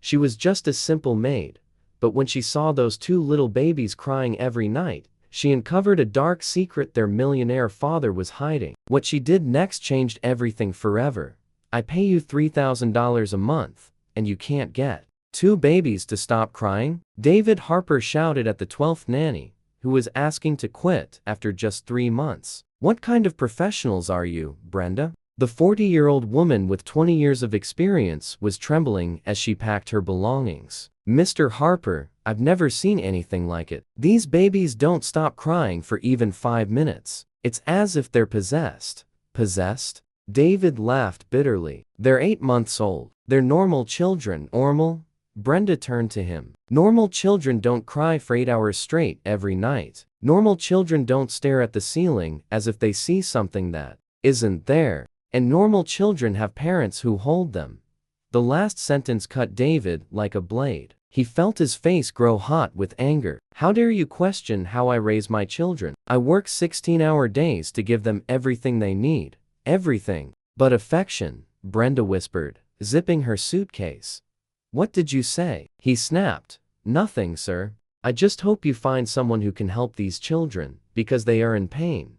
She was just a simple maid, but when she saw those two little babies crying every night, she uncovered a dark secret their millionaire father was hiding. What she did next changed everything forever. I pay you $3,000 a month, and you can't get two babies to stop crying? David Harper shouted at the 12th nanny, who was asking to quit after just 3 months. What kind of professionals are you, Brenda? The 40-year-old woman with 20 years of experience was trembling as she packed her belongings. Mr. Harper, I've never seen anything like it. These babies don't stop crying for even 5 minutes. It's as if they're possessed. Possessed? David laughed bitterly. They're 8 months old. They're normal children. Normal? Brenda turned to him. Normal children don't cry for 8 hours straight every night. Normal children don't stare at the ceiling as if they see something that isn't there. And normal children have parents who hold them. The last sentence cut David like a blade. He felt his face grow hot with anger. How dare you question how I raise my children? I work 16-hour days to give them everything they need. Everything. But affection, Brenda whispered, zipping her suitcase. What did you say? He snapped. Nothing, sir. I just hope you find someone who can help these children, because they are in pain.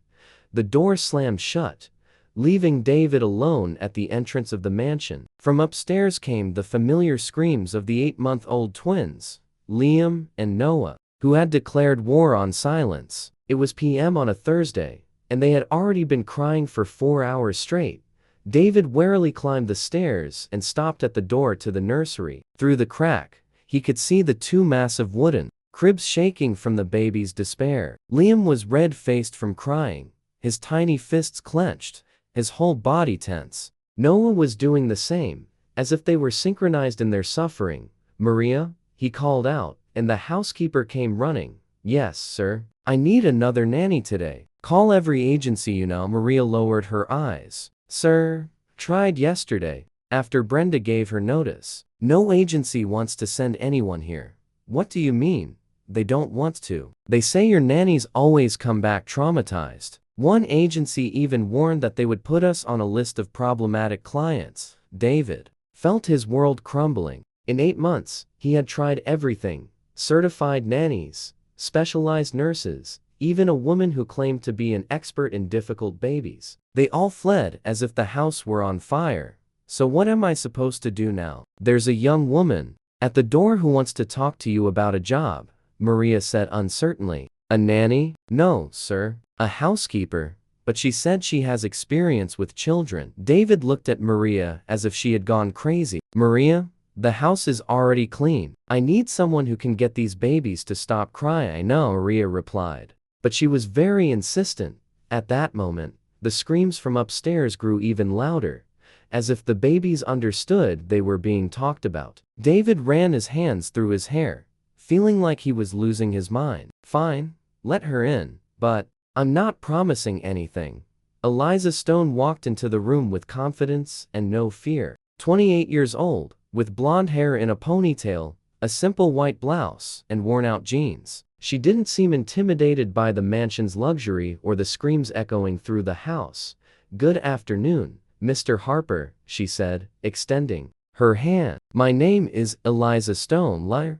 The door slammed shut, leaving David alone at the entrance of the mansion. From upstairs came the familiar screams of the 8-month-old twins, Liam and Noah, who had declared war on silence. It was PM on a Thursday, and they had already been crying for 4 hours straight. David warily climbed the stairs and stopped at the door to the nursery. Through the crack, he could see the two massive wooden cribs shaking from the baby's despair. Liam was red-faced from crying, his tiny fists clenched, his whole body tense. Noah was doing the same, as if they were synchronized in their suffering. Maria, he called out, and the housekeeper came running. Yes, sir. I need another nanny today. Call every agency you know. Maria lowered her eyes. Sir, tried yesterday, after Brenda gave her notice. No agency wants to send anyone here. What do you mean? They don't want to. They say your nannies always come back traumatized. One agency even warned that they would put us on a list of problematic clients. David felt his world crumbling. In 8 months, he had tried everything. Certified nannies, specialized nurses, even a woman who claimed to be an expert in difficult babies. They all fled as if the house were on fire. So what am I supposed to do now? There's a young woman at the door who wants to talk to you about a job, Maria said uncertainly. A nanny? No, sir. A housekeeper. But she said she has experience with children. David looked at Maria as if she had gone crazy. Maria, the house is already clean. I need someone who can get these babies to stop crying. I know, Maria replied. But she was very insistent. At that moment, the screams from upstairs grew even louder, as if the babies understood they were being talked about. David ran his hands through his hair, feeling like he was losing his mind. Fine, let her in, but I'm not promising anything. Eliza Stone walked into the room with confidence and no fear. 28 years old, with blonde hair in a ponytail, a simple white blouse, and worn-out jeans. She didn't seem intimidated by the mansion's luxury or the screams echoing through the house. Good afternoon, Mr. Harper, she said, extending her hand. My name is Eliza Stone.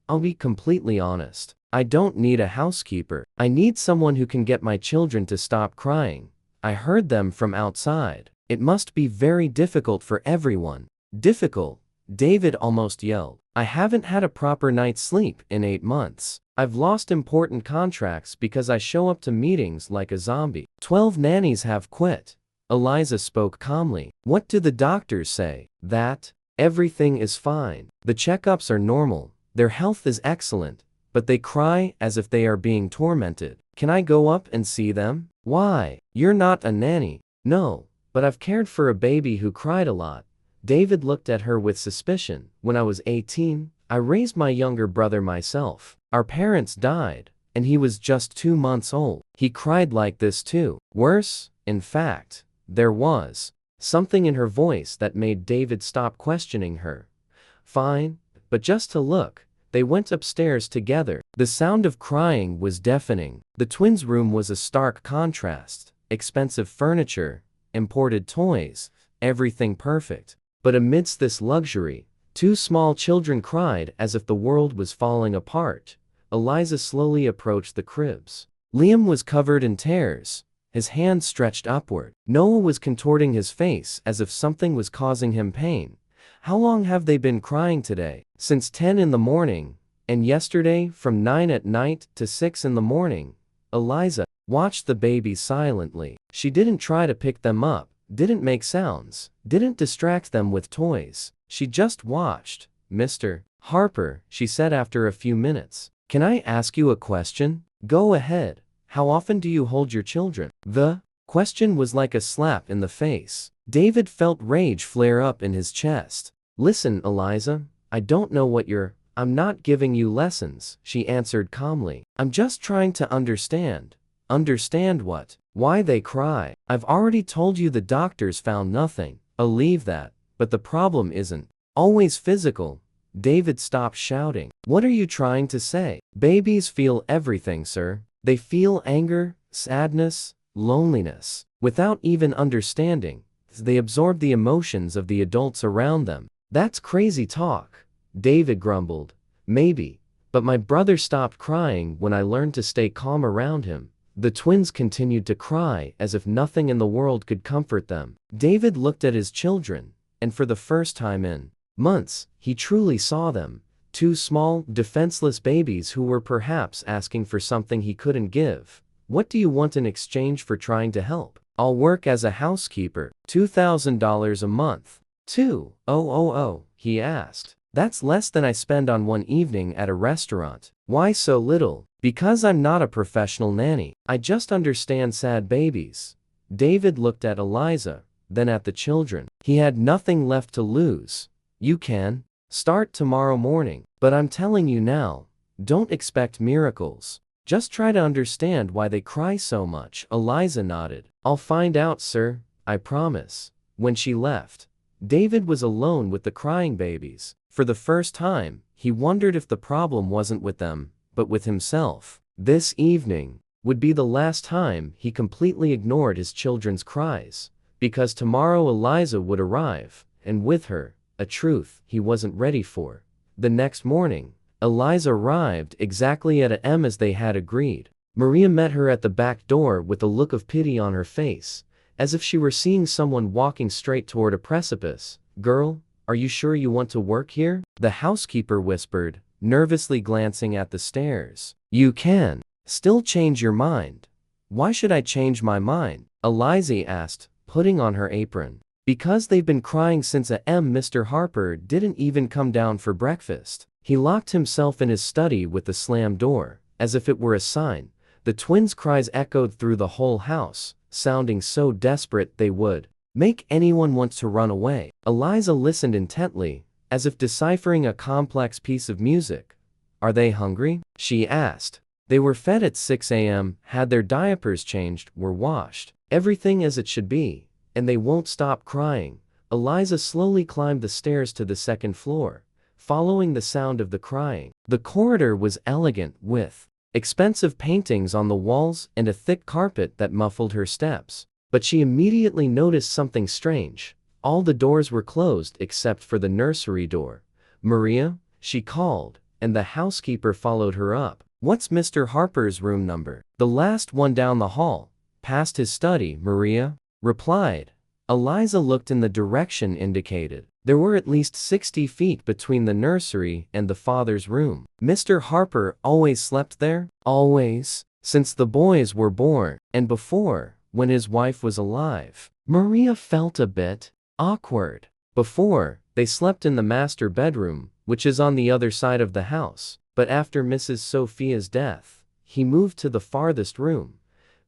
I'll be completely honest. I don't need a housekeeper. I need someone who can get my children to stop crying. I heard them from outside. It must be very difficult for everyone. Difficult? David almost yelled. I haven't had a proper night's sleep in 8 months. I've lost important contracts because I show up to meetings like a zombie. 12 nannies have quit. Eliza spoke calmly. What do the doctors say? That everything is fine. The checkups are normal. Their health is excellent. But they cry as if they are being tormented. Can I go up and see them? Why? You're not a nanny. No, but I've cared for a baby who cried a lot. David looked at her with suspicion. When I was 18, I raised my younger brother myself. Our parents died, and he was just 2 months old. He cried like this too. Worse, in fact, there was something in her voice that made David stop questioning her. Fine, but just to look. They went upstairs together. The sound of crying was deafening. The twins' room was a stark contrast. Expensive furniture, imported toys, everything perfect. But amidst this luxury, Two small children cried as if the world was falling apart. Eliza slowly approached the cribs. Liam was covered in tears, his hands stretched upward. Noah was contorting his face as if something was causing him pain. How long have they been crying today? Since 10 in the morning, and yesterday from 9 at night to 6 in the morning. Eliza watched the babies silently. She didn't try to pick them up, didn't make sounds, didn't distract them with toys. She just watched. Mr. Harper, she said after a few minutes. Can I ask you a question? Go ahead. How often do you hold your children? The question was like a slap in the face. David felt rage flare up in his chest. Listen, Eliza, I don't know what I'm not giving you lessons, she answered calmly. I'm just trying to understand. Understand what? Why they cry. I've already told you the doctors found nothing. I'll leave that. But the problem isn't always physical. David stopped shouting. What are you trying to say? Babies feel everything, sir. They feel anger, sadness, loneliness. Without even understanding, they absorb the emotions of the adults around them. That's crazy talk, David grumbled. Maybe, but my brother stopped crying when I learned to stay calm around him. The twins continued to cry as if nothing in the world could comfort them. David looked at his children, and for the first time in months, he truly saw them. Two small, defenseless babies who were perhaps asking for something he couldn't give. What do you want in exchange for trying to help? I'll work as a housekeeper. $2,000 a month. 2,000, he asked. That's less than I spend on one evening at a restaurant. Why so little? Because I'm not a professional nanny. I just understand sad babies. David looked at Eliza, then at the children. He had nothing left to lose. You can start tomorrow morning. But I'm telling you now, don't expect miracles. Just try to understand why they cry so much. Eliza nodded. I'll find out, sir, I promise. When she left, David was alone with the crying babies. For the first time, he wondered if the problem wasn't with them, but with himself. This evening would be the last time he completely ignored his children's cries, because tomorrow Eliza would arrive, and with her, a truth he wasn't ready for. The next morning, Eliza arrived exactly at a.m. as they had agreed. Maria met her at the back door with a look of pity on her face, as if she were seeing someone walking straight toward a precipice. Girl, are you sure you want to work here? The housekeeper whispered, nervously glancing at the stairs. You can still change your mind. Why should I change my mind? Eliza asked, putting on her apron. Because they've been crying since a.m. Mr. Harper didn't even come down for breakfast. He locked himself in his study with the slammed door, as if it were a sign. The twins' cries echoed through the whole house, sounding so desperate they would make anyone want to run away. Eliza listened intently, as if deciphering a complex piece of music. Are they hungry? She asked. They were fed at 6 a.m., had their diapers changed, were washed. Everything as it should be, and they won't stop crying. Eliza slowly climbed the stairs to the second floor, following the sound of the crying. The corridor was elegant, with expensive paintings on the walls and a thick carpet that muffled her steps. But she immediately noticed something strange. All the doors were closed except for the nursery door. Maria, she called, and the housekeeper followed her up. What's Mr. Harper's room number? The last one down the hall, past his study, Maria replied. Eliza looked in the direction indicated. There were at least 60 feet between the nursery and the father's room. Mr. Harper always slept there? Always, since the boys were born, and before, when his wife was alive. Maria felt a bit awkward. Before, they slept in the master bedroom, which is on the other side of the house, but after Mrs. Sophia's death, he moved to the farthest room.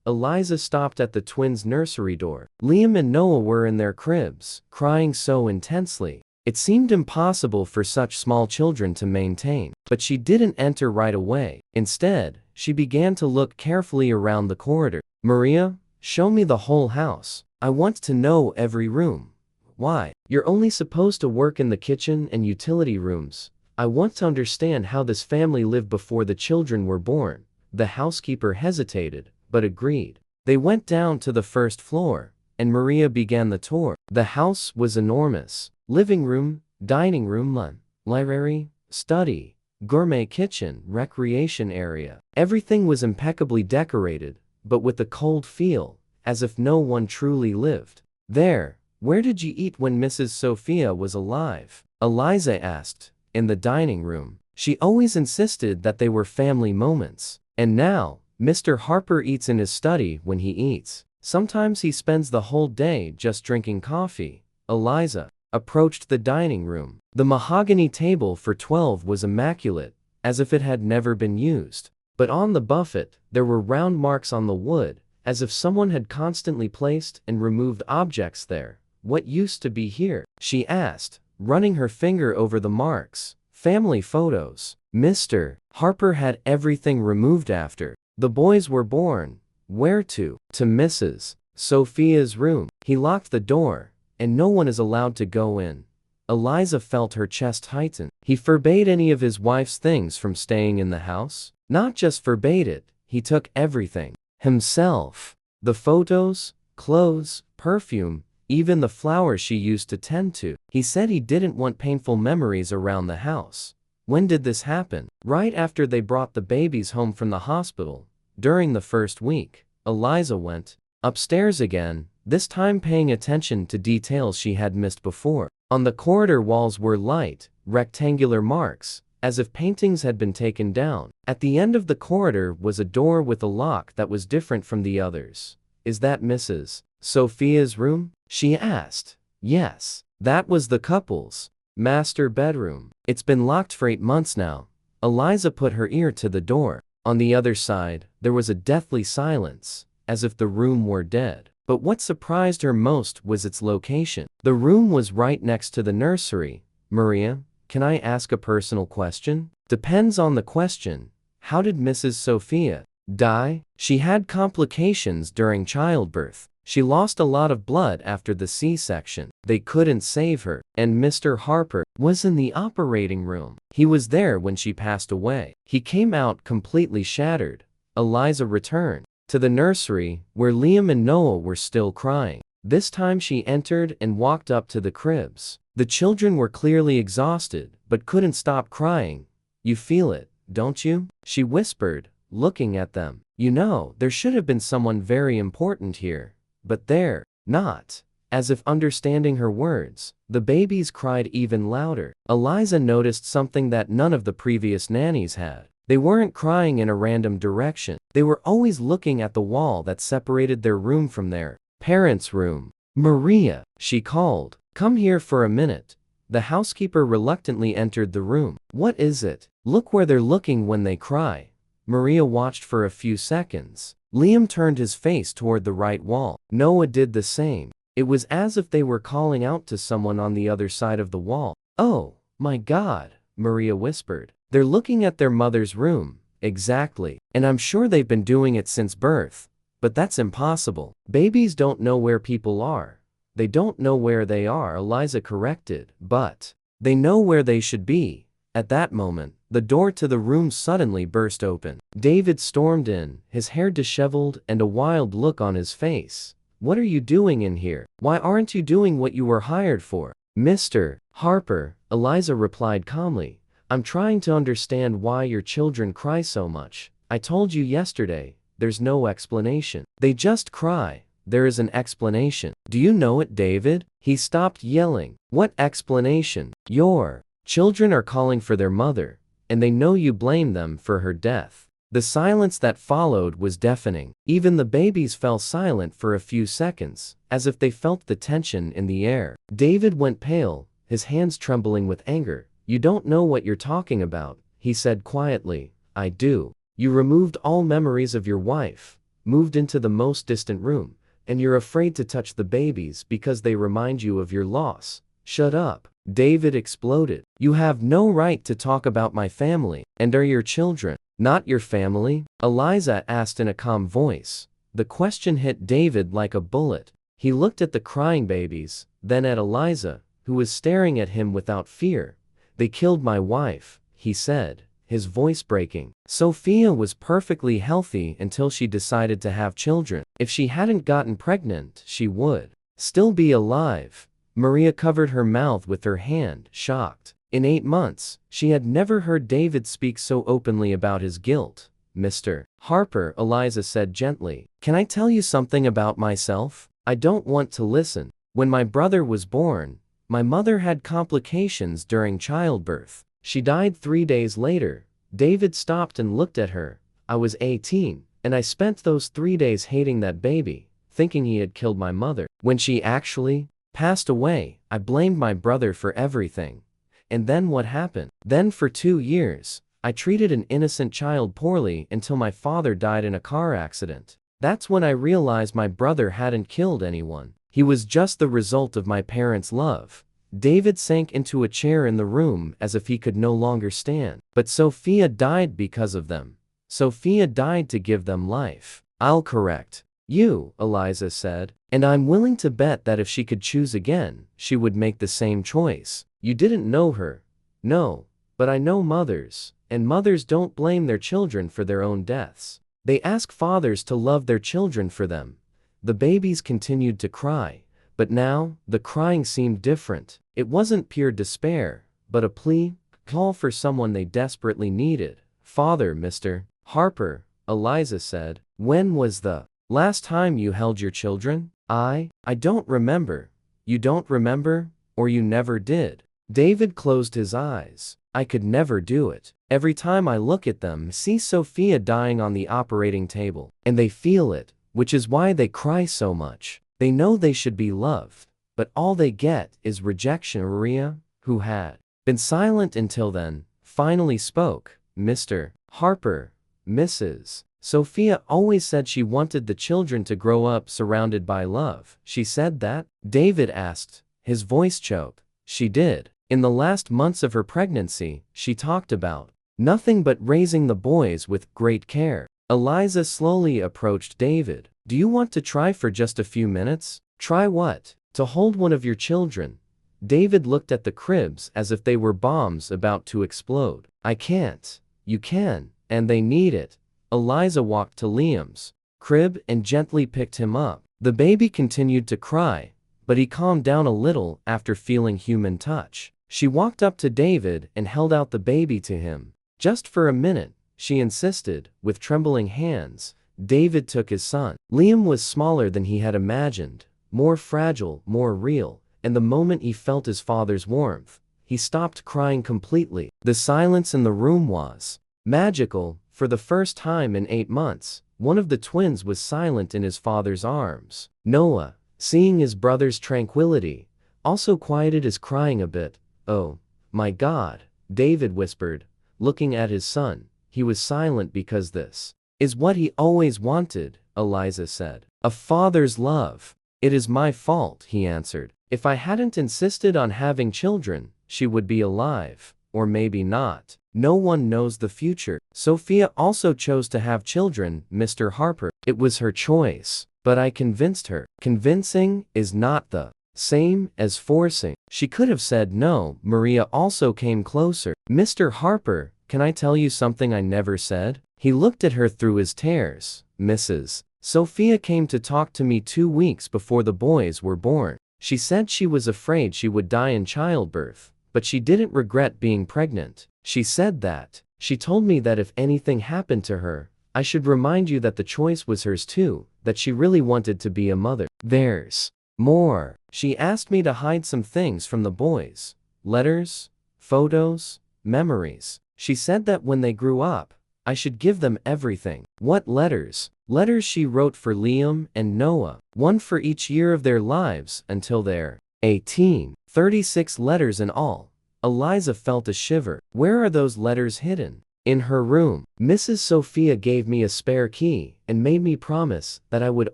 Eliza stopped at the twins' nursery door. Liam and Noah were in their cribs, crying so intensely. It seemed impossible for such small children to maintain. But she didn't enter right away. Instead, she began to look carefully around the corridor. Maria, show me the whole house. I want to know every room. Why? You're only supposed to work in the kitchen and utility rooms. I want to understand how this family lived before the children were born. The housekeeper hesitated, but agreed. They went down to the first floor, and Maria began the tour. The house was enormous. Living room, dining room, library, study, gourmet kitchen, recreation area. Everything was impeccably decorated, but with a cold feel, as if no one truly lived there. Where did you eat when Mrs. Sophia was alive? Eliza asked. In the dining room. She always insisted that they were family moments. And now, Mr. Harper eats in his study when he eats. Sometimes he spends the whole day just drinking coffee. Eliza approached the dining room. The mahogany table for 12 was immaculate, as if it had never been used. But on the buffet, there were round marks on the wood, as if someone had constantly placed and removed objects there. What used to be here? She asked, running her finger over the marks. Family photos. Mr. Harper had everything removed after the boys were born. Where to? To Mrs. Sophia's room. He locked the door, and no one is allowed to go in. Eliza felt her chest tighten. He forbade any of his wife's things from staying in the house. Not just forbade it, he took everything. Himself. The photos, clothes, perfume, even the flowers she used to tend to. He said he didn't want painful memories around the house. When did this happen? Right after they brought the babies home from the hospital. During the first week, Eliza went upstairs again, this time paying attention to details she had missed before. On the corridor walls were light, rectangular marks, as if paintings had been taken down. At the end of the corridor was a door with a lock that was different from the others. Is that Mrs. Sophia's room? She asked. Yes, that was the couple's master bedroom. It's been locked for 8 months now. Eliza put her ear to the door. On the other side, there was a deathly silence, as if the room were dead. But what surprised her most was its location. The room was right next to the nursery. Maria, can I ask a personal question? Depends on the question. How did Mrs. Sophia die? She had complications during childbirth. She lost a lot of blood after the C-section. They couldn't save her. And Mr. Harper was in the operating room. He was there when she passed away. He came out completely shattered. Eliza returned to the nursery, where Liam and Noah were still crying. This time she entered and walked up to the cribs. The children were clearly exhausted, but couldn't stop crying. You feel it, don't you? She whispered, looking at them. You know, there should have been someone very important here. But they're not. As if understanding her words, the babies cried even louder. Eliza noticed something that none of the previous nannies had. They weren't crying in a random direction. They were always looking at the wall that separated their room from their parents' room. Maria, she called. Come here for a minute. The housekeeper reluctantly entered the room. What is it? Look where they're looking when they cry. Maria watched for a few seconds. Liam turned his face toward the right wall. Noah did the same. It was as if they were calling out to someone on the other side of the wall. Oh, my God, Maria whispered. They're looking at their mother's room. Exactly. And I'm sure they've been doing it since birth. But that's impossible. Babies don't know where people are. They don't know where they are, Eliza corrected. But they know where they should be. At that moment, the door to the room suddenly burst open. David stormed in, his hair disheveled and a wild look on his face. What are you doing in here? Why aren't you doing what you were hired for? Mr. Harper, Eliza replied calmly. I'm trying to understand why your children cry so much. I told you yesterday, there's no explanation. They just cry. There is an explanation. Do you know it, David? He stopped yelling. What explanation? Your children are calling for their mother, and they know you blame them for her death. The silence that followed was deafening. Even the babies fell silent for a few seconds, as if they felt the tension in the air. David went pale, his hands trembling with anger. You don't know what you're talking about, he said quietly. I do. You removed all memories of your wife, moved into the most distant room, and you're afraid to touch the babies because they remind you of your loss. Shut up. David exploded. You have no right to talk about my family. And are your children not your family? Eliza asked in a calm voice. The question hit David like a bullet. He looked at the crying babies, then at Eliza, who was staring at him without fear. They killed my wife, he said, his voice breaking. Sophia was perfectly healthy until she decided to have children. If she hadn't gotten pregnant, she would still be alive. Maria covered her mouth with her hand, shocked. In 8 months, she had never heard David speak so openly about his guilt. Mr. Harper, Eliza said gently, can I tell you something about myself? I don't want to listen. When my brother was born, my mother had complications during childbirth. She died 3 days later. David stopped and looked at her. I was 18, and I spent those 3 days hating that baby, thinking he had killed my mother. When she actually passed away, I blamed my brother for everything. And then what happened? Then for 2 years, I treated an innocent child poorly until my father died in a car accident. That's when I realized my brother hadn't killed anyone. He was just the result of my parents' love. David sank into a chair in the room as if he could no longer stand. But Sophia died because of them. Sophia died to give them life. I'll correct you, Eliza said. And I'm willing to bet that if she could choose again, she would make the same choice. You didn't know her. No, but I know mothers, and mothers don't blame their children for their own deaths. They ask fathers to love their children for them. The babies continued to cry, but now, the crying seemed different. It wasn't pure despair, but a plea, call for someone they desperately needed. Father, Mr. Harper, Eliza said, when was the last time you held your children? I don't remember. You don't remember, or you never did. David closed his eyes. I could never do it. Every time I look at them, see Sophia dying on the operating table, and they feel it, which is why they cry so much. They know they should be loved, but all they get is rejection. Maria, who had been silent until then, finally spoke. Mr. Harper, Mrs. Sophia always said she wanted the children to grow up surrounded by love. She said that? David asked, his voice choked. She did. In the last months of her pregnancy, she talked about nothing but raising the boys with great care. Eliza slowly approached David. Do you want to try for just a few minutes? Try what? To hold one of your children. David looked at the cribs as if they were bombs about to explode. I can't. You can, and they need it. Eliza walked to Liam's crib and gently picked him up. The baby continued to cry, but he calmed down a little after feeling human touch. She walked up to David and held out the baby to him. Just for a minute, she insisted, with trembling hands. David took his son. Liam was smaller than he had imagined, more fragile, more real, and the moment he felt his father's warmth, he stopped crying completely. The silence in the room was magical. For the first time in 8 months, one of the twins was silent in his father's arms. Noah, seeing his brother's tranquility, also quieted his crying a bit. Oh, my God, David whispered, looking at his son. He was silent because this is what he always wanted, Eliza said. A father's love. It is my fault, he answered. If I hadn't insisted on having children, she would be alive, or maybe not. No one knows the future. Sophia also chose to have children, Mr. Harper. It was her choice, but I convinced her. Convincing is not the same as forcing. She could have said no. Maria also came closer. Mr. Harper, can I tell you something I never said? He looked at her through his tears. Mrs. Sophia came to talk to me 2 weeks before the boys were born. She said she was afraid she would die in childbirth, but she didn't regret being pregnant. She said that. She told me that if anything happened to her, I should remind you that the choice was hers too, that she really wanted to be a mother. There's more. She asked me to hide some things from the boys. Letters, photos, memories. She said that when they grew up, I should give them everything. What letters? Letters she wrote for Liam and Noah, one for each year of their lives until they're 18. 36 letters in all. Eliza felt a shiver. Where are those letters hidden? In her room. Mrs. Sophia gave me a spare key and made me promise that I would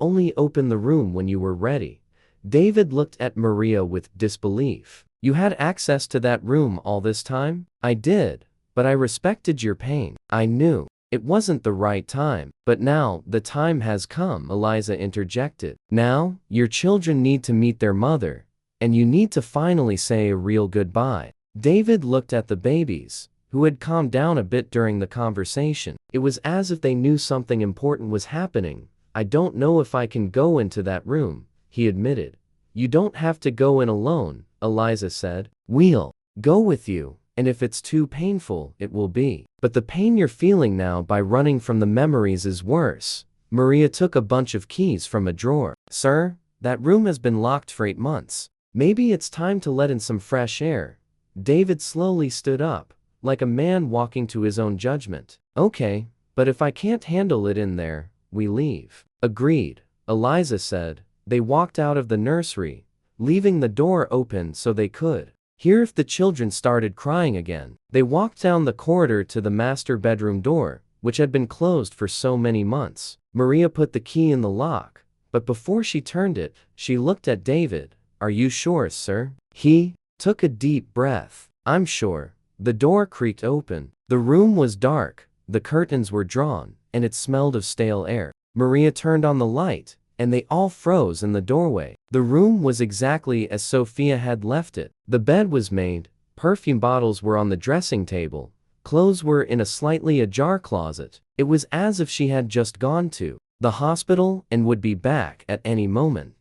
only open the room when you were ready. David looked at Maria with disbelief. You had access to that room all this time? I did, but I respected your pain. I knew it wasn't the right time. But now, the time has come, Eliza interjected. Now, your children need to meet their mother, and you need to finally say a real goodbye. David looked at the babies, who had calmed down a bit during the conversation. It was as if they knew something important was happening. I don't know if I can go into that room, he admitted. You don't have to go in alone, Eliza said. We'll go with you, and if it's too painful, it will be. But the pain you're feeling now by running from the memories is worse. Maria took a bunch of keys from a drawer. Sir, that room has been locked for 8 months. Maybe it's time to let in some fresh air. David slowly stood up, like a man walking to his own judgment. Okay, but if I can't handle it in there, we leave. Agreed, Eliza said. They walked out of the nursery, leaving the door open so they could hear if the children started crying again. They walked down the corridor to the master bedroom door, which had been closed for so many months. Maria put the key in the lock, but before she turned it, she looked at David. Are you sure, sir? He took a deep breath. I'm sure. The door creaked open. The room was dark, the curtains were drawn, and it smelled of stale air. Maria turned on the light, and they all froze in the doorway. The room was exactly as Sophia had left it. The bed was made, perfume bottles were on the dressing table, clothes were in a slightly ajar closet. It was as if she had just gone to the hospital and would be back at any moment.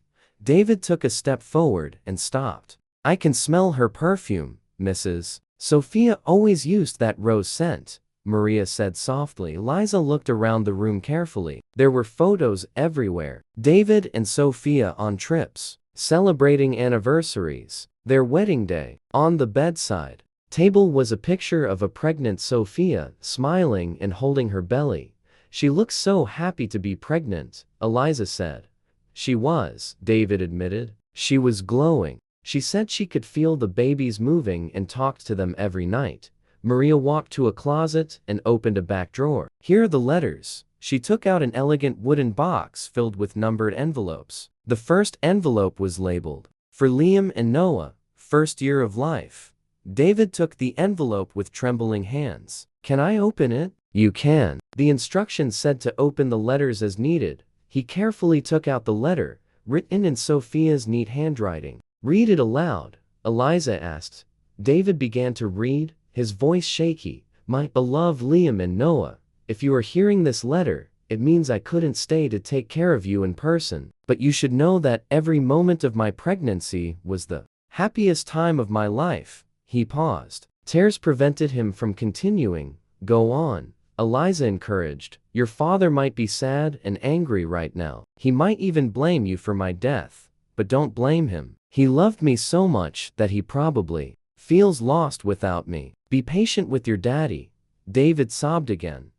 David took a step forward and stopped. I can smell her perfume, Mrs. Sophia always used that rose scent, Maria said softly. Eliza looked around the room carefully. There were photos everywhere. David and Sophia on trips, celebrating anniversaries, their wedding day. On the bedside table was a picture of a pregnant Sophia, smiling and holding her belly. She looked so happy to be pregnant, Eliza said. She was, David admitted. She was glowing. She said she could feel the babies moving and talked to them every night. Maria walked to a closet and opened a back drawer. Here are the letters. She took out an elegant wooden box filled with numbered envelopes. The first envelope was labeled, "For Liam and Noah, first year of life." David took the envelope with trembling hands. Can I open it? You can. The instructions said to open the letters as needed. He carefully took out the letter, written in Sophia's neat handwriting. Read it aloud, Eliza asked. David began to read, his voice shaky. My beloved Liam and Noah, if you are hearing this letter, it means I couldn't stay to take care of you in person, but you should know that every moment of my pregnancy was the happiest time of my life. He paused. Tears prevented him from continuing. Go on, Eliza encouraged. Your father might be sad and angry right now. He might even blame you for my death, but don't blame him. He loved me so much that he probably feels lost without me. Be patient with your daddy. David sobbed again.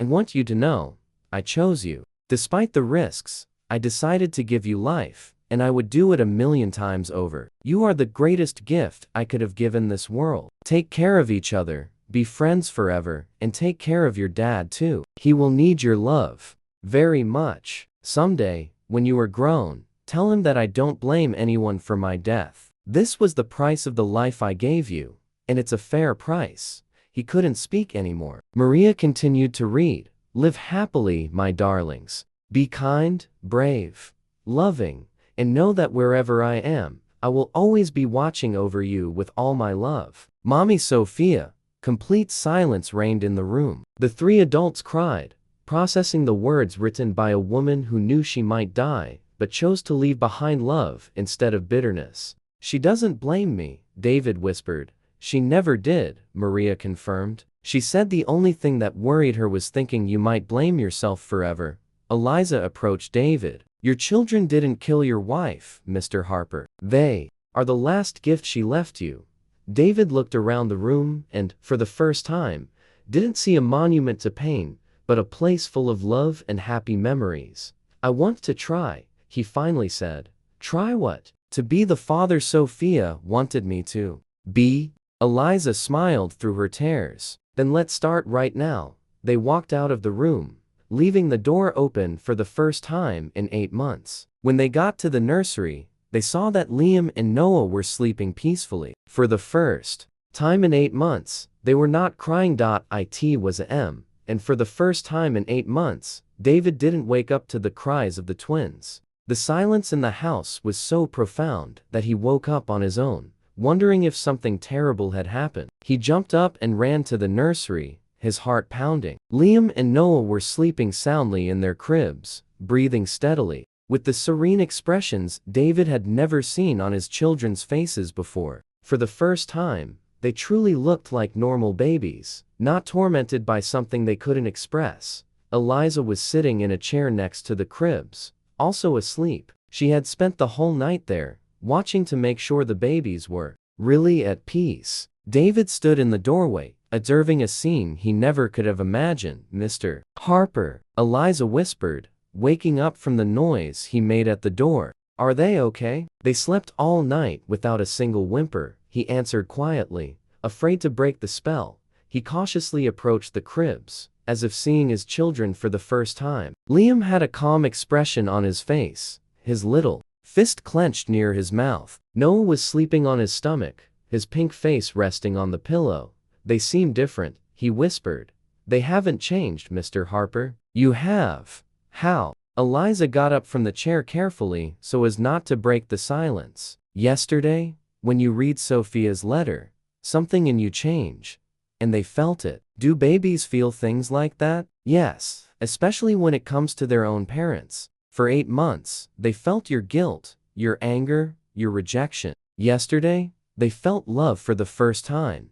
I want you to know, I chose you. Despite the risks, I decided to give you life, and I would do it 1,000,000 times over. You are the greatest gift I could have given this world. Take care of each other, be friends forever, and take care of your dad too. He will need your love very much. Someday, when you are grown, tell him that I don't blame anyone for my death. This was the price of the life I gave you, and it's a fair price. He couldn't speak anymore. Maria continued to read. Live happily, my darlings. Be kind, brave, loving, and know that wherever I am, I will always be watching over you with all my love. Mommy Sophia. Complete silence reigned in the room. The three adults cried, processing the words written by a woman who knew she might die, but chose to leave behind love instead of bitterness. She doesn't blame me, David whispered. She never did, Maria confirmed. She said the only thing that worried her was thinking you might blame yourself forever. Eliza approached David. Your children didn't kill your wife, Mr. Harper. They are the last gift she left you. David looked around the room and, for the first time, didn't see a monument to pain, but a place full of love and happy memories. I want to try, he finally said. Try what? To be the father Sophia wanted me to be. Eliza smiled through her tears. Then let's start right now. They walked out of the room, leaving the door open for the first time in 8 months. When they got to the nursery, they saw that Liam and Noah were sleeping peacefully. For the first time in 8 months, they were not crying. It was a M, and for the first time in 8 months, David didn't wake up to the cries of the twins. The silence in the house was so profound that he woke up on his own, wondering if something terrible had happened. He jumped up and ran to the nursery, his heart pounding. Liam and Noah were sleeping soundly in their cribs, breathing steadily. with the serene expressions David had never seen on his children's faces before. For the first time, they truly looked like normal babies, not tormented by something they couldn't express. Eliza was sitting in a chair next to the cribs, also asleep. She had spent the whole night there, watching to make sure the babies were really at peace. David stood in the doorway, observing a scene he never could have imagined. "Mr. Harper," Eliza whispered, waking up from the noise he made at the door. "Are they okay?" "They slept all night without a single whimper," he answered quietly. Afraid to break the spell, he cautiously approached the cribs, as if seeing his children for the first time. Liam had a calm expression on his face, his little fist clenched near his mouth. Noah was sleeping on his stomach, his pink face resting on the pillow. "They seem different," he whispered. "They haven't changed, Mr. Harper." "You have. How?" Eliza got up from the chair carefully so as not to break the silence. "Yesterday, when you read Sophia's letter, something in you change. And they felt it." "Do babies feel things like that?" "Yes, especially when it comes to their own parents. For 8 months, they felt your guilt, your anger, your rejection. Yesterday, they felt love for the first time."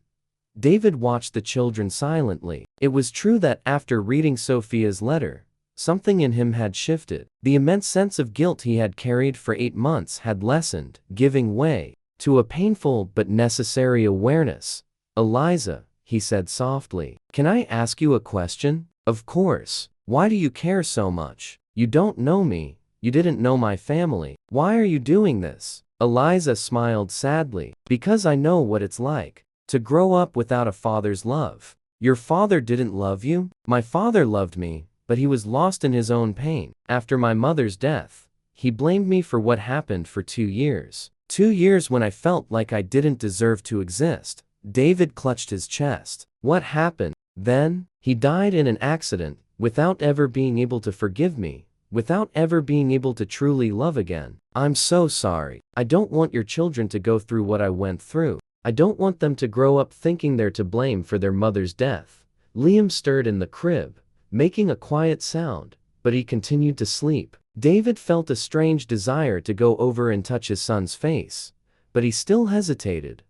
David watched the children silently. It was true that after reading Sophia's letter, something in him had shifted. The immense sense of guilt he had carried for 8 months had lessened, giving way to a painful but necessary awareness. "Eliza," he said softly, "can I ask you a question?" "Of course. Why do you care so much? You don't know me. You didn't know my family. Why are you doing this?" Eliza smiled sadly. "Because I know what it's like to grow up without a father's love." "Your father didn't love you?" "My father loved me, but he was lost in his own pain. After my mother's death, he blamed me for what happened for 2 years. 2 years when I felt like I didn't deserve to exist." David clutched his chest. "What happened then?" "He died in an accident, without ever being able to forgive me, without ever being able to truly love again." "I'm so sorry. I don't want your children to go through what I went through. I don't want them to grow up thinking they're to blame for their mother's death." Liam stirred in the crib, making a quiet sound, but he continued to sleep. David felt a strange desire to go over and touch his son's face, but he still hesitated.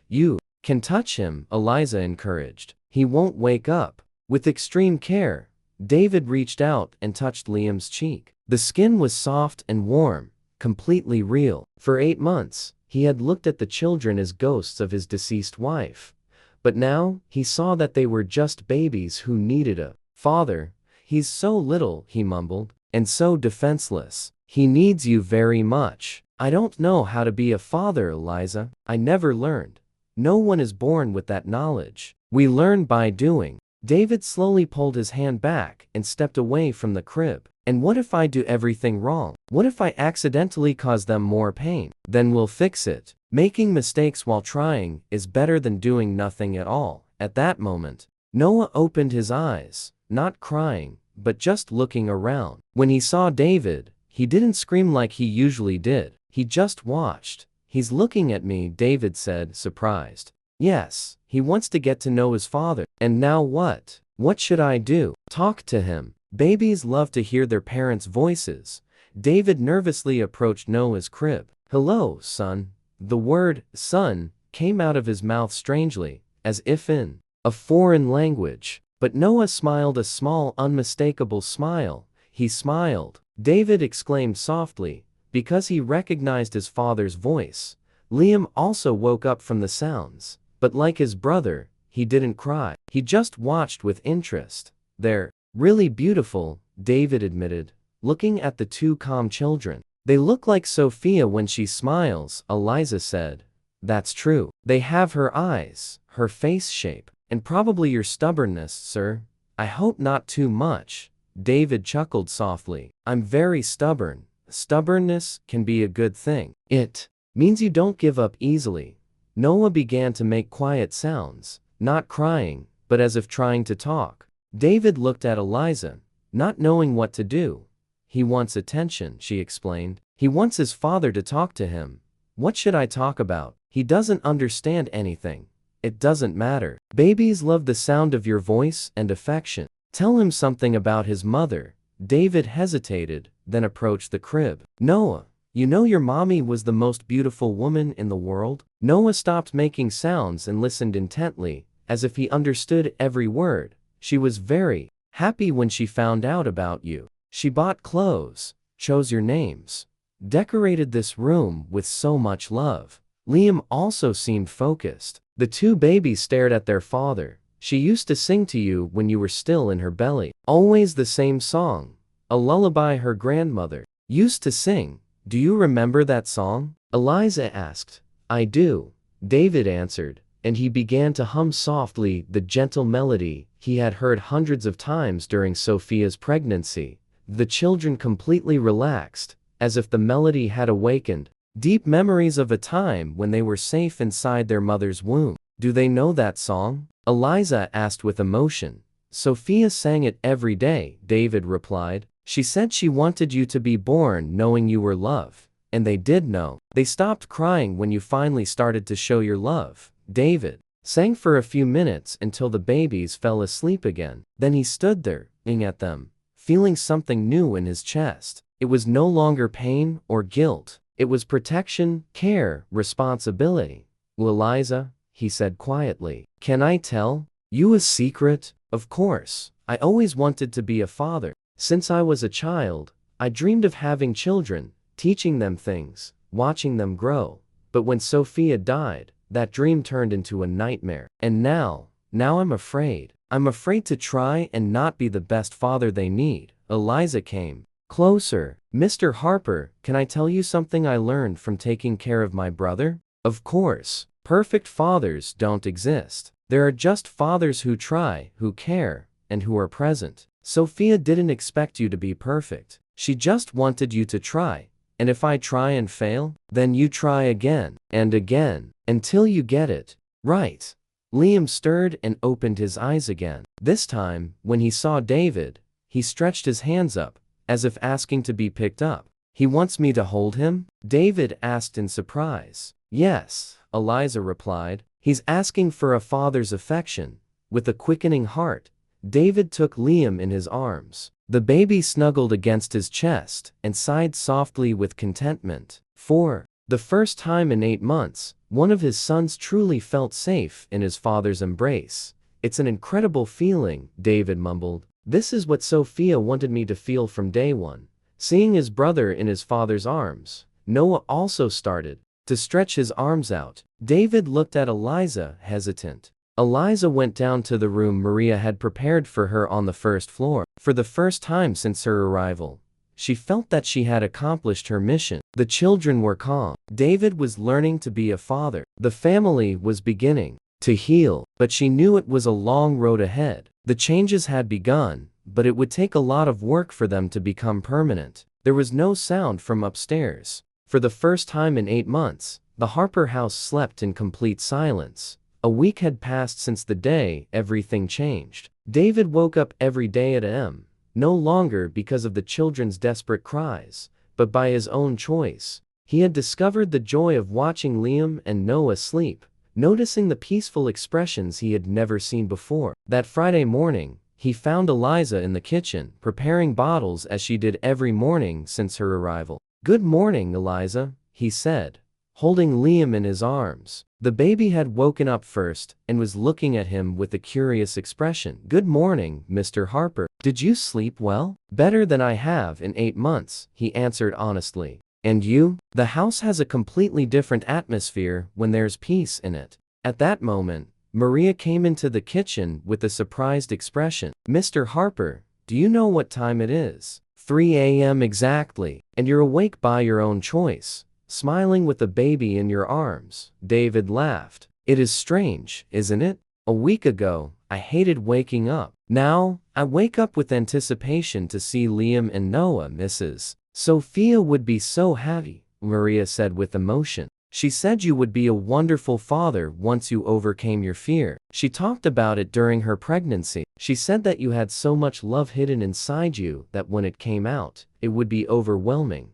"You can touch him," Eliza encouraged. "He won't wake up." With extreme care, David reached out and touched Liam's cheek. The skin was soft and warm, completely real. For 8 months, he had looked at the children as ghosts of his deceased wife. But now, he saw that they were just babies who needed a father. "He's so little," he mumbled, "and so defenseless. He needs you very much." "I don't know how to be a father, Eliza. I never learned. No one is born with that knowledge. We learn by doing." David slowly pulled his hand back and stepped away from the crib. "And what if I do everything wrong? What if I accidentally cause them more pain? Then we'll fix it. Making mistakes while trying is better than doing nothing at all." At that moment, Noah opened his eyes, not crying, but just looking around. When he saw David, he didn't scream like he usually did. He just watched. "He's looking at me," David said, surprised. "Yes, he wants to get to know his father." "And now what? What should I do?" "Talk to him. Babies love to hear their parents' voices." David nervously approached Noah's crib. "Hello, son." The word son came out of his mouth strangely, as if in a foreign language. But Noah smiled a small, unmistakable smile. He smiled. David exclaimed softly, because he recognized his father's voice. Liam also woke up from the sounds, but like his brother, he didn't cry. He just watched with interest. "They're really beautiful," David admitted, looking at the 2 calm children. "They look like Sophia when she smiles," Eliza said. "That's true. They have her eyes, her face shape, and probably your stubbornness, sir." "I hope not too much." David chuckled softly. "I'm very stubborn. Stubbornness can be a good thing. It means you don't give up easily." Noah began to make quiet sounds, not crying, but as if trying to talk. David looked at Eliza, not knowing what to do. "He wants attention," she explained. "He wants his father to talk to him." "What should I talk about?" "He doesn't understand anything." "It doesn't matter. Babies love the sound of your voice and affection." "Tell him something about his mother." David hesitated, then approached the crib. Noah, you know your mommy was the most beautiful woman in the world? Noah stopped making sounds and listened intently, as if he understood every word. She was very happy when she found out about you. She bought clothes, chose your names, decorated this room with so much love. Liam also seemed focused. The two babies stared at their father. She used to sing to you when you were still in her belly. Always the same song, a lullaby her grandmother used to sing. Do you remember that song? Eliza asked. I do, David answered, and he began to hum softly the gentle melody he had heard hundreds of times during Sophia's pregnancy. The children completely relaxed, as if the melody had awakened deep memories of a time when they were safe inside their mother's womb. Do they know that song? Eliza asked with emotion. Sophia sang it every day, David replied. She said she wanted you to be born knowing you were loved, and they did know. They stopped crying when you finally started to show your love. David sang for a few minutes until the babies fell asleep again. Then he stood there, looking at them, feeling something new in his chest. It was no longer pain or guilt. It was protection, care, responsibility. Eliza, he said quietly, can I tell you a secret? Of course. I always wanted to be a father. Since I was a child, I dreamed of having children, teaching them things, watching them grow. But when Sophia died, that dream turned into a nightmare. And now I'm afraid. I'm afraid to try and not be the best father they need. Eliza came closer. Mr. Harper, can I tell you something I learned from taking care of my brother? Of course. Perfect fathers don't exist. There are just fathers who try, who care, and who are present. Sophia didn't expect you to be perfect. She just wanted you to try. And if I try and fail, then you try again and again until you get it right. Liam stirred and opened his eyes again. This time, when he saw David, he stretched his hands up, as if asking to be picked up. He wants me to hold him? David asked in surprise. Yes, Eliza replied. He's asking for a father's affection. With a quickening heart, David took Liam in his arms. The baby snuggled against his chest and sighed softly with contentment. For the first time in 8 months, one of his sons truly felt safe in his father's embrace. It's an incredible feeling, David mumbled. This is what Sophia wanted me to feel from day one. Seeing his brother in his father's arms, Noah also started to stretch his arms out. David looked at Eliza, hesitant. Eliza went down to the room Maria had prepared for her on the first floor. For the first time since her arrival, she felt that she had accomplished her mission. The children were calm. David was learning to be a father. The family was beginning to heal, but she knew it was a long road ahead. The changes had begun, but it would take a lot of work for them to become permanent. There was no sound from upstairs. For the first time in 8 months, the Harper house slept in complete silence. A week had passed since the day everything changed. David woke up every day at a.m., no longer because of the children's desperate cries, but by his own choice. He had discovered the joy of watching Liam and Noah sleep, noticing the peaceful expressions he had never seen before. That Friday morning, he found Eliza in the kitchen, preparing bottles as she did every morning since her arrival. Good morning, Eliza, he said, holding Liam in his arms. The baby had woken up first and was looking at him with a curious expression. Good morning, Mr. Harper. Did you sleep well? Better than I have in 8 months, he answered honestly. And you? The house has a completely different atmosphere when there's peace in it. At that moment, Maria came into the kitchen with a surprised expression. Mr. Harper, do you know what time it is? 3 a.m. exactly, and you're awake by your own choice, smiling with the baby in your arms. David laughed. It is strange, isn't it? A week ago, I hated waking up. Now, I wake up with anticipation to see Liam and Noah. Mrs. Sophia would be so happy, Maria said with emotion. She said you would be a wonderful father once you overcame your fear. She talked about it during her pregnancy. She said that you had so much love hidden inside you that when it came out, it would be overwhelming.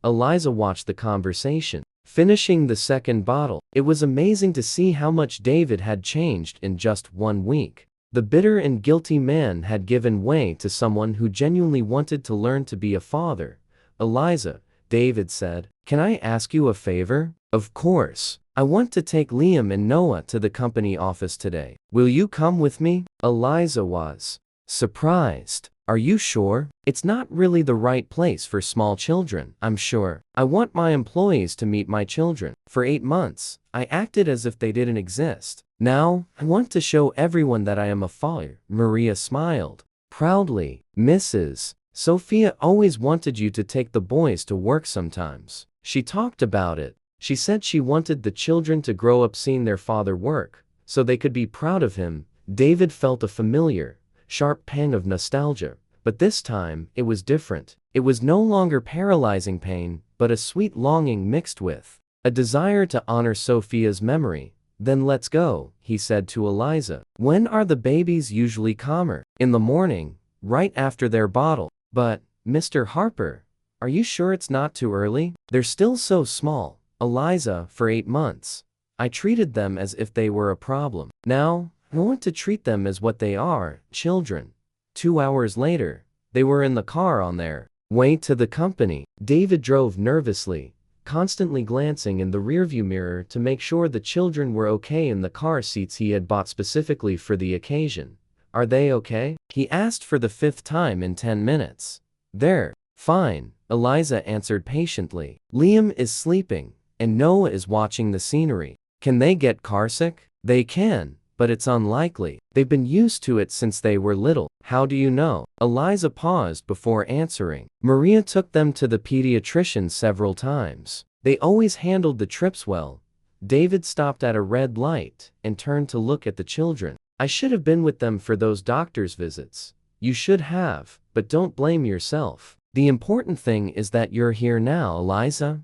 Eliza watched the conversation, finishing the second bottle. It was amazing to see how much David had changed in just 1 week. The bitter and guilty man had given way to someone who genuinely wanted to learn to be a father, Eliza, David said. Can I ask you a favor? Of course. I want to take Liam and Noah to the company office today. Will you come with me? Eliza was surprised. Are you sure? It's not really the right place for small children, I'm sure. I want my employees to meet my children. For 8 months, I acted as if they didn't exist. Now, I want to show everyone that I am a father. Maria smiled proudly. Mrs. Sophia always wanted you to take the boys to work sometimes. She talked about it. She said she wanted the children to grow up seeing their father work, so they could be proud of him. David felt a familiar, sharp pang of nostalgia, but this time, it was different. It was no longer paralyzing pain, but a sweet longing mixed with a desire to honor Sophia's memory. Then let's go, he said to Eliza. When are the babies usually calmer? In the morning, right after their bottle. But, Mr. Harper, are you sure it's not too early? They're still so small. Eliza, for 8 months, I treated them as if they were a problem. Now, I want to treat them as what they are, children. 2 hours later, they were in the car on their way to the company. David drove nervously, constantly glancing in the rearview mirror to make sure the children were okay in the car seats he had bought specifically for the occasion. Are they okay? He asked for the 5th time in 10 minutes. They're fine, Eliza answered patiently. Liam is sleeping, and Noah is watching the scenery. Can they get carsick? They can, but it's unlikely. They've been used to it since they were little. How do you know? Eliza paused before answering. Maria took them to the pediatrician several times. They always handled the trips well. David stopped at a red light and turned to look at the children. I should have been with them for those doctor's visits. You should have, but don't blame yourself. The important thing is that you're here now, Eliza.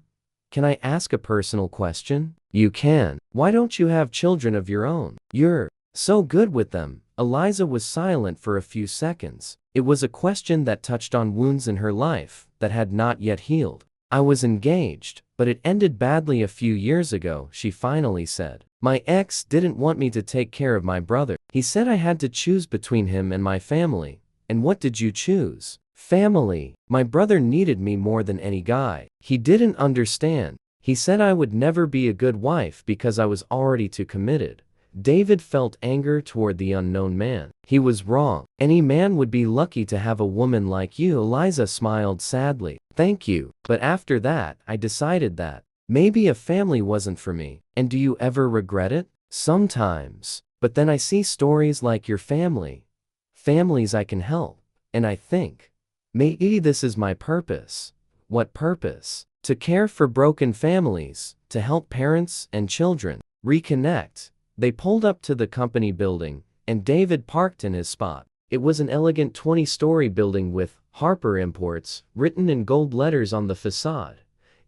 Can I ask a personal question? You can. Why don't you have children of your own? You're so good with them. Eliza was silent for a few seconds. It was a question that touched on wounds in her life that had not yet healed. I was engaged, but it ended badly a few years ago, she finally said. My ex didn't want me to take care of my brother. He said I had to choose between him and my family. And what did you choose? Family. My brother needed me more than any guy. He didn't understand. He said I would never be a good wife because I was already too committed. David felt anger toward the unknown man. He was wrong. Any man would be lucky to have a woman like you. Eliza smiled sadly. Thank you. But after that, I decided that maybe a family wasn't for me. And do you ever regret it? Sometimes. But then I see stories like your family. Families I can help. And I think, maybe this is my purpose. What purpose? To care for broken families, to help parents and children reconnect. They pulled up to the company building, and David parked in his spot. It was an elegant 20-story building with Harper Imports written in gold letters on the facade.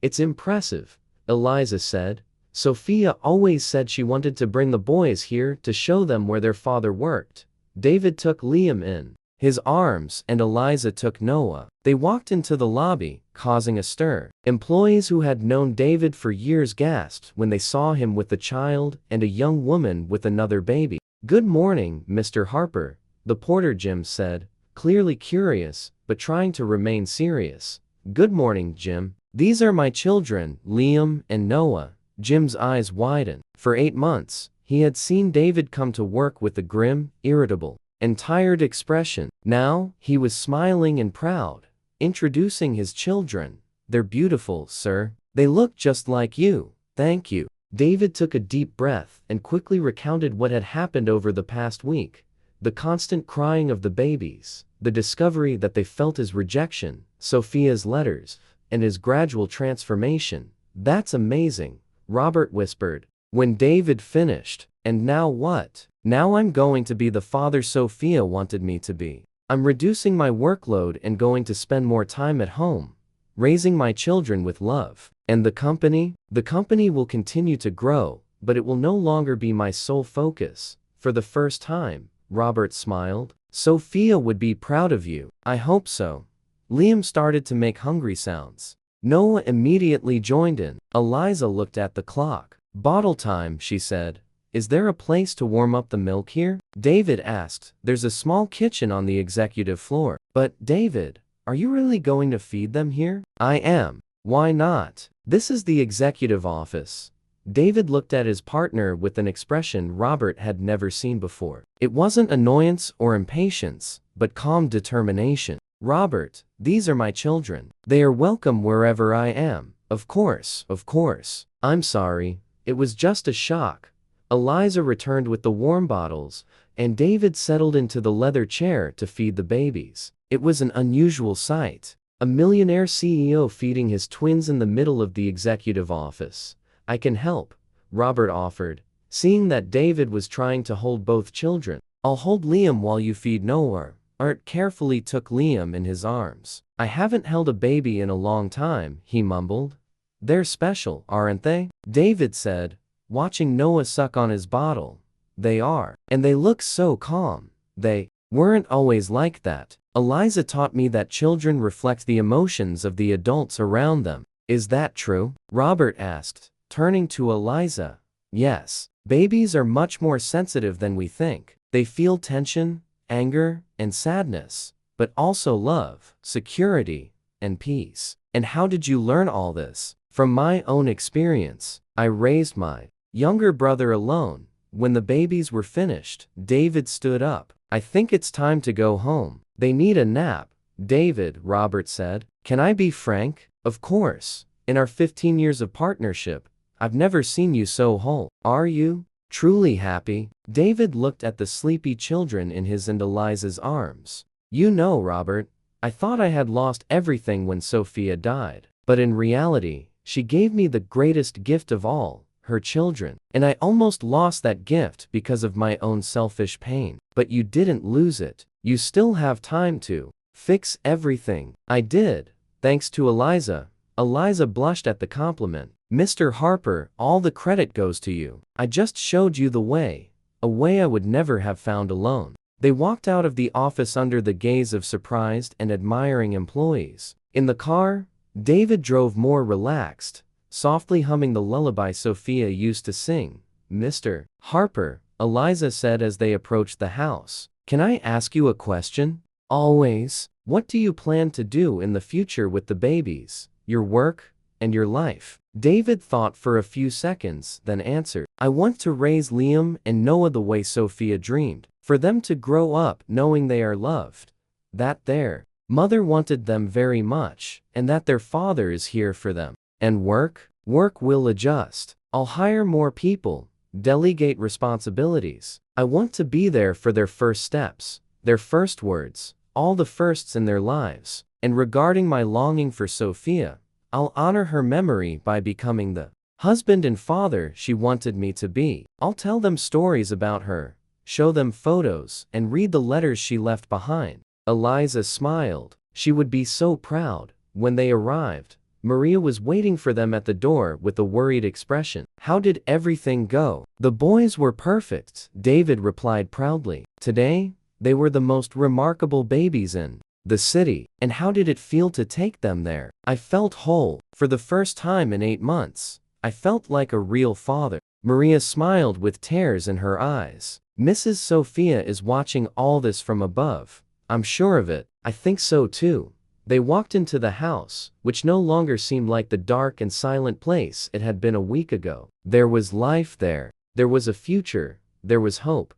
It's impressive, Eliza said. Sophia always said she wanted to bring the boys here to show them where their father worked. David took Liam in his arms and Eliza took Noah. They walked into the lobby, causing a stir. Employees who had known David for years gasped when they saw him with a child and a young woman with another baby. Good morning, Mr. Harper, the porter Jim said, clearly curious, but trying to remain serious. Good morning, Jim. These are my children, Liam and Noah. Jim's eyes widened. For 8 months, he had seen David come to work with a grim, irritable, and tired expression. Now, he was smiling and proud, introducing his children. They're beautiful, sir. They look just like you. Thank you. David took a deep breath and quickly recounted what had happened over the past week. The constant crying of the babies, the discovery that they felt his rejection, Sophia's letters, and his gradual transformation. That's amazing, Robert whispered. When David finished, and now what? Now I'm going to be the father Sophia wanted me to be. I'm reducing my workload and going to spend more time at home, raising my children with love. And the company? The company will continue to grow, but it will no longer be my sole focus. For the first time, Robert smiled. Sophia would be proud of you. I hope so. Liam started to make hungry sounds. Noah immediately joined in. Eliza looked at the clock. Bottle time, she said. Is there a place to warm up the milk here? David asked. There's a small kitchen on the executive floor. But, David, Are you really going to feed them here? I am. Why not? This is the executive office. David looked at his partner with an expression Robert had never seen before. It wasn't annoyance or impatience, but calm determination. Robert, these are my children. They are welcome wherever I am. Of course, of course. I'm sorry. It was just a shock. Eliza returned with the warm bottles, and David settled into the leather chair to feed the babies. It was an unusual sight. A millionaire CEO feeding his twins in the middle of the executive office. I can help, Robert offered, seeing that David was trying to hold both children. I'll hold Liam while you feed Noah. Art carefully took Liam in his arms. I haven't held a baby in a long time, he mumbled. They're special, aren't they? David said, watching Noah suck on his bottle. They are. And they look so calm. They weren't always like that. Eliza taught me that children reflect the emotions of the adults around them. Is that true? Robert asked, turning to Eliza. Yes. Babies are much more sensitive than we think. They feel tension, anger, and sadness, but also love, security, and peace. And how did you learn all this? From my own experience. I raised my younger brother alone. When the babies were finished, David stood up. I think it's time to go home. They need a nap. David, Robert said. Can I be frank? Of course. In our 15 years of partnership, I've never seen you so whole. Are you truly happy? David looked at the sleepy children in his and Eliza's arms. You know, Robert, I thought I had lost everything when Sophia died. But in reality, she gave me the greatest gift of all, her children. And I almost lost that gift because of my own selfish pain. But you didn't lose it. You still have time to fix everything. I did, thanks to Eliza. Eliza blushed at the compliment. Mr. Harper, all the credit goes to you. I just showed you the way, a way I would never have found alone. They walked out of the office under the gaze of surprised and admiring employees. In the car, David drove more relaxed, softly humming the lullaby Sophia used to sing. Mr. Harper, Eliza said as they approached the house. Can I ask you a question? Always. What do you plan to do in the future with the babies, your work, and your life? David thought for a few seconds, then answered. I want to raise Liam and Noah the way Sophia dreamed. For them to grow up knowing they are loved. That their mother wanted them very much, and that their father is here for them. And work? Work will adjust. I'll hire more people, delegate responsibilities. I want to be there for their first steps, their first words, all the firsts in their lives. And regarding my longing for Sophia, I'll honor her memory by becoming the husband and father she wanted me to be. I'll tell them stories about her, show them photos, and read the letters she left behind. Eliza smiled. She would be so proud. When they arrived, Maria was waiting for them at the door with a worried expression. How did everything go? The boys were perfect, David replied proudly. Today, they were the most remarkable babies in the city. And how did it feel to take them there? I felt whole. For the first time in 8 months, I felt like a real father. Maria smiled with tears in her eyes. Mrs. Sophia is watching all this from above. I'm sure of it. I think so too. They walked into the house, which no longer seemed like the dark and silent place it had been a week ago. There was life there. There was a future. There was hope.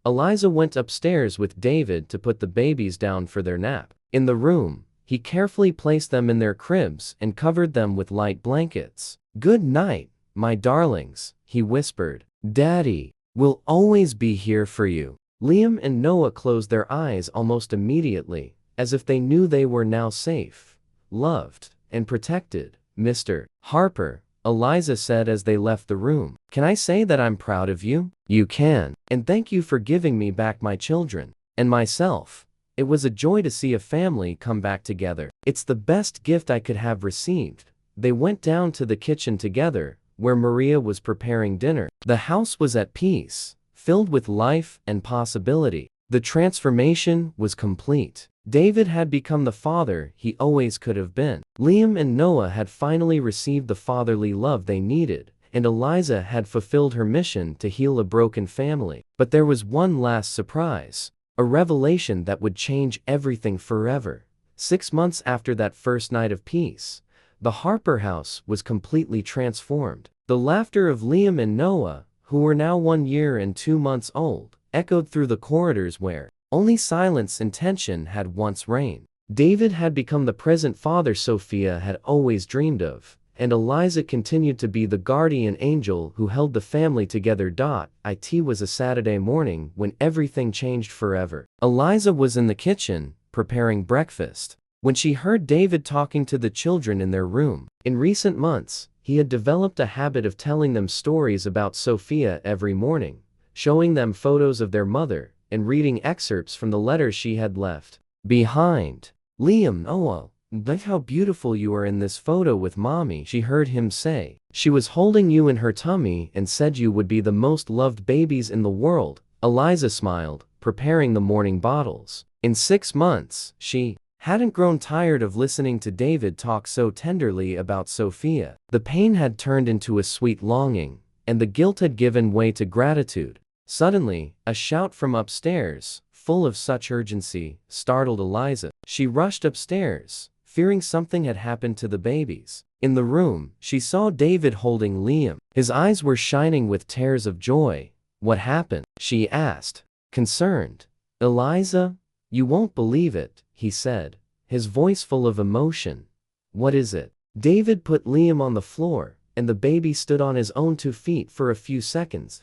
Eliza went upstairs with David to put the babies down for their nap. In the room, he carefully placed them in their cribs and covered them with light blankets. Good night, my darlings, he whispered. Daddy will always be here for you. Liam and Noah closed their eyes almost immediately, as if they knew they were now safe, loved, and protected. Mr. Harper, Eliza said as they left the room. Can I say that I'm proud of you? You can. And thank you for giving me back my children. And myself. It was a joy to see a family come back together. It's the best gift I could have received. They went down to the kitchen together, where Maria was preparing dinner. The house was at peace, filled with life and possibility. The transformation was complete. David had become the father he always could have been. Liam and Noah had finally received the fatherly love they needed, and Eliza had fulfilled her mission to heal a broken family. But there was one last surprise, a revelation that would change everything forever. 6 months after that first night of peace, the Harper house was completely transformed. The laughter of Liam and Noah, who were now 1 year and 2 months old, echoed through the corridors where only silence and tension had once reigned. David had become the present father Sophia had always dreamed of, and Eliza continued to be the guardian angel who held the family together. It was a Saturday morning when everything changed forever. Eliza was in the kitchen, preparing breakfast, when she heard David talking to the children in their room. In recent months, he had developed a habit of telling them stories about Sophia every morning, showing them photos of their mother, and reading excerpts from the letters she had left behind. Liam, "Oh, look how beautiful you are in this photo with mommy," she heard him say. "She was holding you in her tummy and said you would be the most loved babies in the world." Eliza smiled, preparing the morning bottles. In 6 months, she hadn't grown tired of listening to David talk so tenderly about Sophia. The pain had turned into a sweet longing, and the guilt had given way to gratitude. Suddenly, a shout from upstairs, full of such urgency, startled Eliza. She rushed upstairs, fearing something had happened to the babies. In the room, she saw David holding Liam. His eyes were shining with tears of joy. "What happened?" she asked, concerned. "Eliza, you won't believe it," he said, his voice full of emotion. "What is it?" David put Liam on the floor, and the baby stood on his own 2 feet for a few seconds,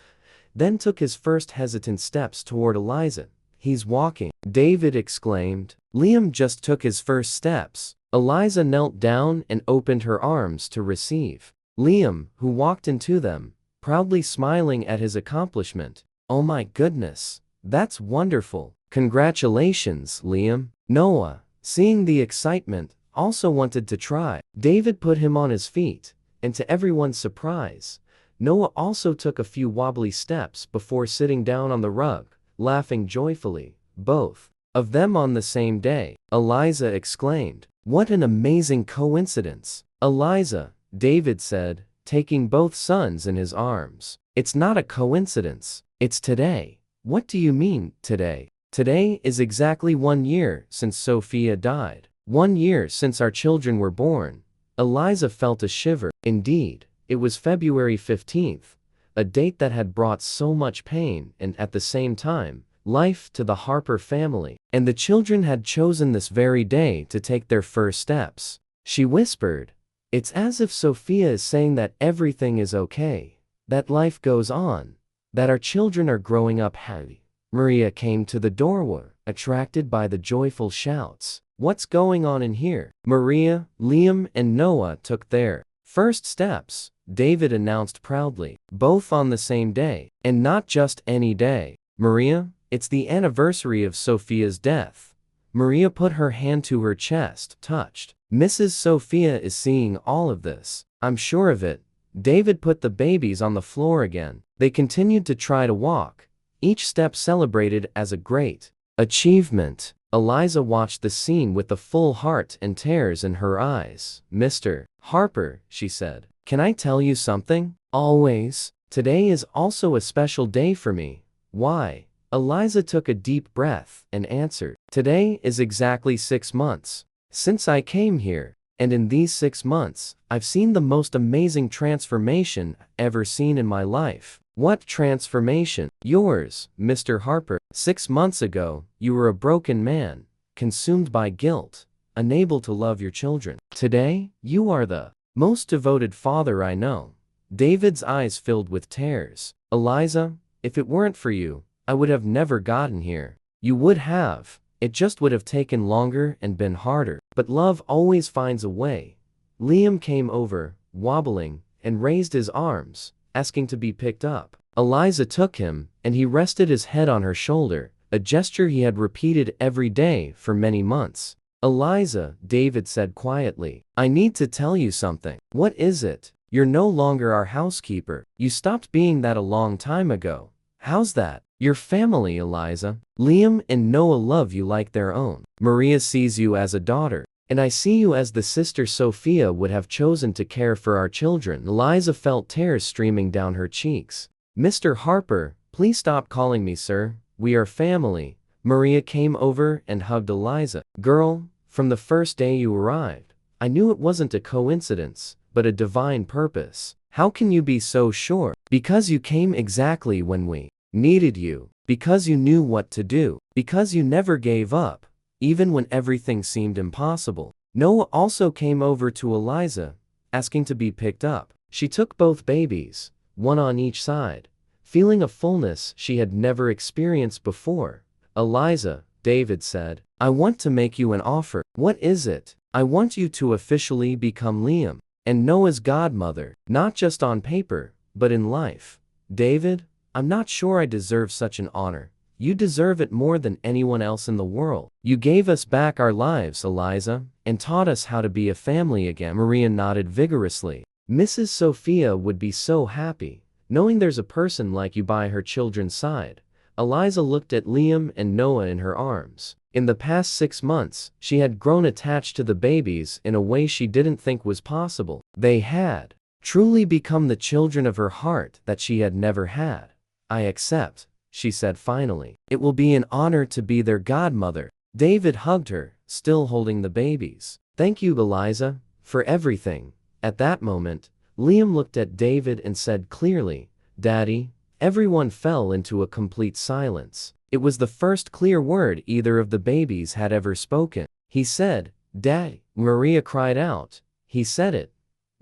then took his first hesitant steps toward Eliza. "He's walking," David exclaimed. Liam just took his first steps. Eliza knelt down and opened her arms to receive Liam, who walked into them, proudly smiling at his accomplishment. "Oh my goodness, that's wonderful. Congratulations, Liam." Noah, seeing the excitement, also wanted to try. David put him on his feet, and to everyone's surprise, Noah also took a few wobbly steps before sitting down on the rug, laughing joyfully. "Both of them on the same day," Eliza exclaimed. "What an amazing coincidence." "Eliza," David said, taking both sons in his arms, "it's not a coincidence, it's today." "What do you mean, today?" "Today is exactly 1 year since Sophia died. 1 year since our children were born." Eliza felt a shiver. Indeed, it was February 15th, a date that had brought so much pain and, at the same time, life to the Harper family. And the children had chosen this very day to take their first steps. She whispered, "It's as if Sophia is saying that everything is okay, that life goes on, that our children are growing up happy." Maria came to the doorway, attracted by the joyful shouts. "What's going on in here?" Maria, Liam, and Noah took their first steps, David announced proudly. "Both on the same day, and not just any day. Maria, it's the anniversary of Sophia's death." Maria put her hand to her chest, touched. "Mrs. Sophia is seeing all of this." "I'm sure of it." David put the babies on the floor again. They continued to try to walk, each step celebrated as a great achievement. Eliza watched the scene with a full heart and tears in her eyes. "Mr. Harper," she said, "can I tell you something?" "Always." "Today is also a special day for me." "Why?" Eliza took a deep breath and answered, "Today is exactly 6 months since I came here, and in these 6 months, I've seen the most amazing transformation I've ever seen in my life." "What transformation?" "Yours, Mr. Harper. 6 months ago, you were a broken man, consumed by guilt, unable to love your children. Today, you are the most devoted father I know." David's eyes filled with tears. "Eliza, if it weren't for you, I would have never gotten here." "You would have. It just would have taken longer and been harder. But love always finds a way." Liam came over, wobbling, and raised his arms, asking to be picked up. Eliza took him, and he rested his head on her shoulder, a gesture he had repeated every day for many months. "Eliza," David said quietly, "I need to tell you something." "What is it?" "You're no longer our housekeeper. You stopped being that a long time ago." "How's that?" "Your family, Eliza. Liam and Noah love you like their own. Maria sees you as a daughter. And I see you as the sister Sophia would have chosen to care for our children." Eliza felt tears streaming down her cheeks. "Mr. Harper, please stop calling me sir. We are family." Maria came over and hugged Eliza. "Girl, From the first day you arrived, I knew it wasn't a coincidence, but a divine purpose. How can you be so sure? Because you came exactly when we needed you. Because you knew what to do. Because you never gave up, even when everything seemed impossible. Noah also came over to Eliza, asking to be picked up. She took both babies, one on each side, feeling a fullness she had never experienced before. Eliza, David said, I want to make you an offer. What is it? I want you to officially become Liam and Noah's godmother, not just on paper, but in life. David, I'm not sure I deserve such an honor. You deserve it more than anyone else in the world. You gave us back our lives, Eliza, and taught us how to be a family again. Maria nodded vigorously. Mrs. Sophia would be so happy, knowing there's a person like you by her children's side. Eliza looked at Liam and Noah in her arms. In the past 6 months, she had grown attached to the babies in a way she didn't think was possible. They had truly become the children of her heart that she had never had. I accept, she said finally. It will be an honor to be their godmother. David hugged her, still holding the babies. Thank you, Eliza, for everything. At that moment, Liam looked at David and said clearly, Daddy. Everyone fell into a complete silence. It was the first clear word either of the babies had ever spoken. He said, Daddy. Maria cried out. He said it.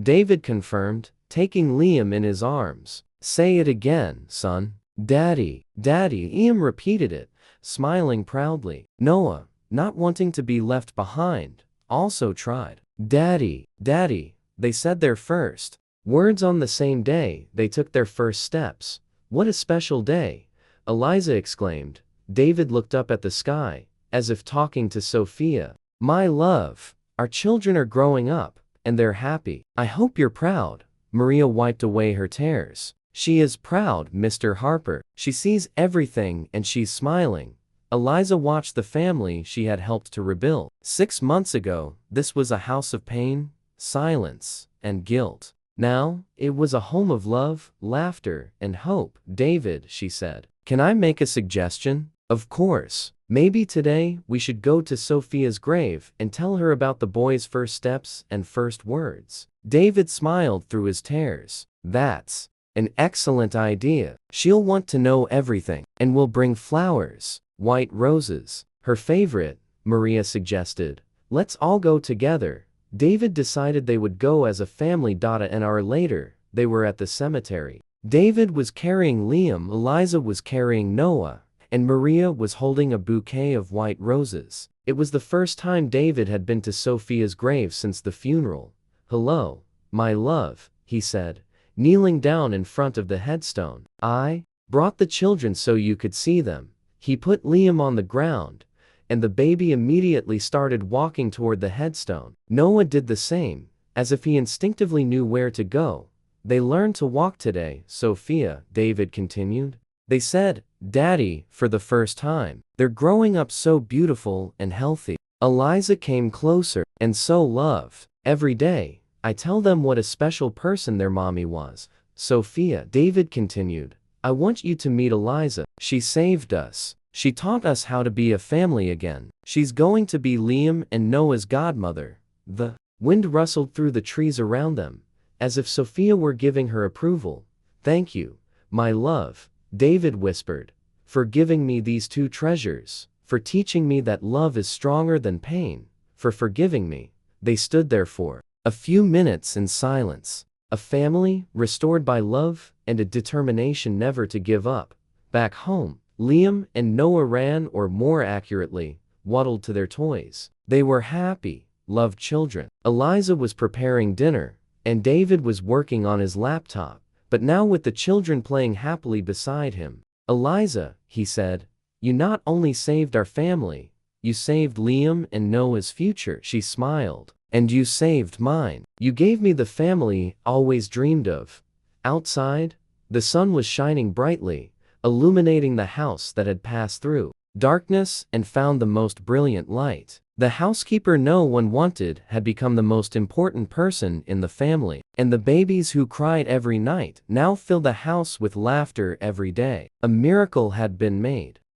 David confirmed, taking Liam in his arms. Say it again, son. Daddy. Daddy. Liam repeated it, smiling proudly. Noah, not wanting to be left behind, also tried. Daddy. Daddy. They said their first words on the same day they took their first steps. What a special day, Eliza exclaimed. David looked up at the sky, as if talking to Sophia. My love, our children are growing up, and they're happy. I hope you're proud. Maria wiped away her tears. She is proud, Mr. Harper. She sees everything and she's smiling. Eliza watched the family she had helped to rebuild. 6 months ago, this was a house of pain, silence, and guilt. Now, it was a home of love, laughter, and hope. David, she said, can I make a suggestion? Of course. Maybe today we should go to Sophia's grave and tell her about the boy's first steps and first words. David smiled through his tears. That's an excellent idea. She'll want to know everything, and we'll bring flowers, white roses, her favorite, Maria suggested. Let's all go together. David decided they would go as a family. An hour later, they were at the cemetery. David was carrying Liam, Eliza was carrying Noah, and Maria was holding a bouquet of white roses. It was the first time David had been to Sophia's grave since the funeral. Hello, my love, he said, kneeling down in front of the headstone. I brought the children so you could see them. He put Liam on the ground, and the baby immediately started walking toward the headstone. Noah did the same, as if he instinctively knew where to go. They learned to walk today, Sophia, David continued. They said, Daddy, for the first time. They're growing up so beautiful and healthy. Eliza came closer, and so loved. Every day, I tell them what a special person their mommy was. Sophia, David continued, I want you to meet Eliza. She saved us. She taught us how to be a family again. She's going to be Liam and Noah's godmother. The wind rustled through the trees around them, as if Sophia were giving her approval. Thank you, my love, David whispered, for giving me these two treasures, for teaching me that love is stronger than pain, for forgiving me. They stood there for a few minutes in silence, a family restored by love and a determination never to give up. Back home, Liam and Noah ran, or more accurately, waddled to their toys. They were happy, loved children. Eliza was preparing dinner, and David was working on his laptop, but now with the children playing happily beside him. Eliza, he said, you not only saved our family, you saved Liam and Noah's future. She smiled. And you saved mine. You gave me the family I always dreamed of. Outside, the sun was shining brightly, illuminating the house that had passed through darkness and found the most brilliant light. The housekeeper no one wanted had become the most important person in the family, and the babies who cried every night now filled the house with laughter every day. A miracle had been made.